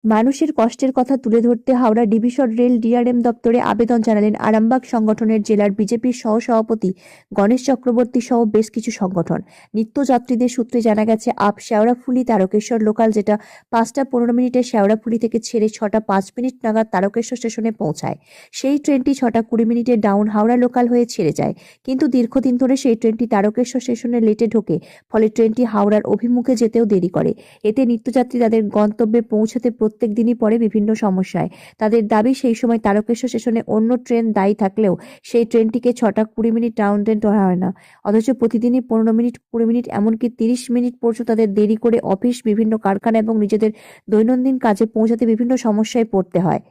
মানুষের কষ্টের কথা তুলে ধরতে হাওড়া ডিভিশন রেল ডিআরএম দপ্তরে আবেদন জানালেন আরামবাগ সংগঠনের জেলার বিজেপির সহসভাপতি গণেশ চক্রবর্তী সহ বেশ কিছু সংগঠন। নিত্যযাত্রীদের সূত্রে জানা গেছে শেওড়াফুলি তারকেশ্বর লোকাল, যেটা 5টা 15 মিনিটে শেওড়াফুলি থেকে ছেড়ে 6টা 5 মিনিট নাগাদ তারকেশ্বর স্টেশনে পৌঁছায়। সেই ট্রেনটি 6টা 20 মিনিটে ডাউন হাওড়া লোকাল হয়ে ছেড়ে যায়, কিন্তু দীর্ঘদিন ধরে সেই ট্রেনটি তারকেশ্বর স্টেশনে লেটে ঢোকে, ফলে ট্রেনটি হাওড়ার অভিমুখে যেতেও দেরি করে। এতে নিত্যযাত্রী তাদের গন্তব্যে পৌঁছাতে প্রত্যেক দিনই পড়ে বিভিন্ন সমস্যায়। তাদের দাবি, সেই সময় তারকেশ্বর স্টেশনে অন্য ট্রেন দায়ী থাকলেও সেই ট্রেনটিকে 6টা 20 মিনিট ডাউন ট্রেন ধরা হয় না, অথচ প্রতিদিনই 15 মিনিট 20 মিনিট এমনকি 30 মিনিট পর্যন্ত তাদের দেরি করে অফিস, বিভিন্ন কারখানা এবং নিজেদের দৈনন্দিন কাজে পৌঁছাতে বিভিন্ন সমস্যায় পড়তে হয়।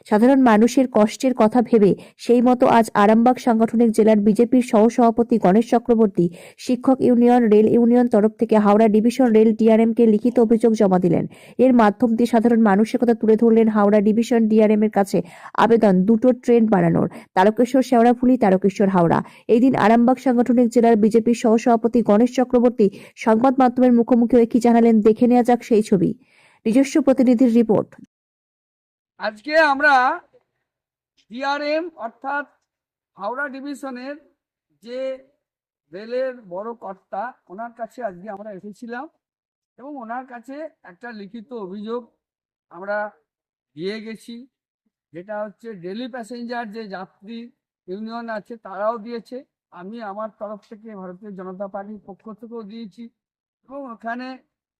সাধারণ মানুষের কষ্টের কথা ভেবে সেই মতো আজ আরামবাগ সাংগঠনিক জেলার বিজেপির সহসভাপতি গণেশ চক্রবর্তী শিক্ষক ইউনিয়ন, রেল ইউনিয়ন তরফ থেকে হাওড়া ডিভিশন রেল ডিআরএমকে লিখিত অভিযোগ জমা দিলেন। এর মাধ্যম দিয়ে সাধারণ মানুষের কথা তুলে ধরলেন হাওড়া ডিভিশন ডিআরএম এর কাছে আবেদন দুটো ট্রেন বাড়ানোর, তারকেশ্বর শেওড়াফুলি, তারকেশ্বর হাওড়া। এই দিন আরামবাগ সাংগঠনিক জেলার বিজেপির সহসভাপতি গণেশ চক্রবর্তী সংবাদ মাধ্যমের মুখোমুখি হয়ে কি জানালেন, দেখে নেওয়া যাক সেই ছবি। নিজস্ব প্রতিনিধির রিপোর্ট। আজকে আমরা ডিআরএম অর্থাৎ হাওড়া ডিভিশনের যে রেলের বড় কর্তা, ওনার কাছে আজকে আমরা এসেছিলাম এবং ওনার কাছে একটা লিখিত অভিযোগ আমরা দিয়ে গেছি, যেটা হচ্ছে ডেলি প্যাসেঞ্জার যে যাত্রী ইউনিয়ন আছে তারাও দিয়েছে, আমি আমার তরফ থেকে ভারতীয় জনতা পার্টির পক্ষ থেকেও দিয়েছি এবং ওখানে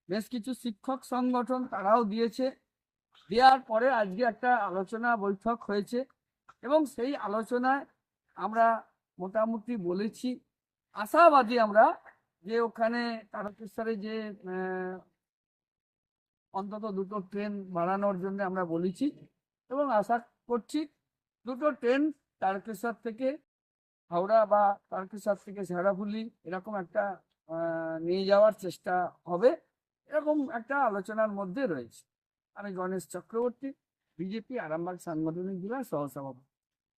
বেশ কিছু শিক্ষক সংগঠন তারাও দিয়েছে। দেওয়ার পরে আজকে একটা আলোচনা বৈঠক হয়েছে এবং সেই আলোচনায় আমরা মোটামুটি বলেছি, আশাবাদী আমরা যে ওখানে তারকেশ্বরে যে অন্তত দুটো ট্রেন বাড়ানোর জন্য আমরা বলেছি এবং আশা করছি দুটো ট্রেন তারকেশ্বর থেকে হাওড়া বা তারকেশ্বর থেকে শেওড়াফুলি এরকম একটা নিয়ে যাওয়ার চেষ্টা হবে, এরকম একটা আলোচনার মধ্যে রয়েছে। আমি গণেশ চক্রবর্তী, বিজেপি আরামবাগ সাংগঠনিক জেলার সহসভাপতি।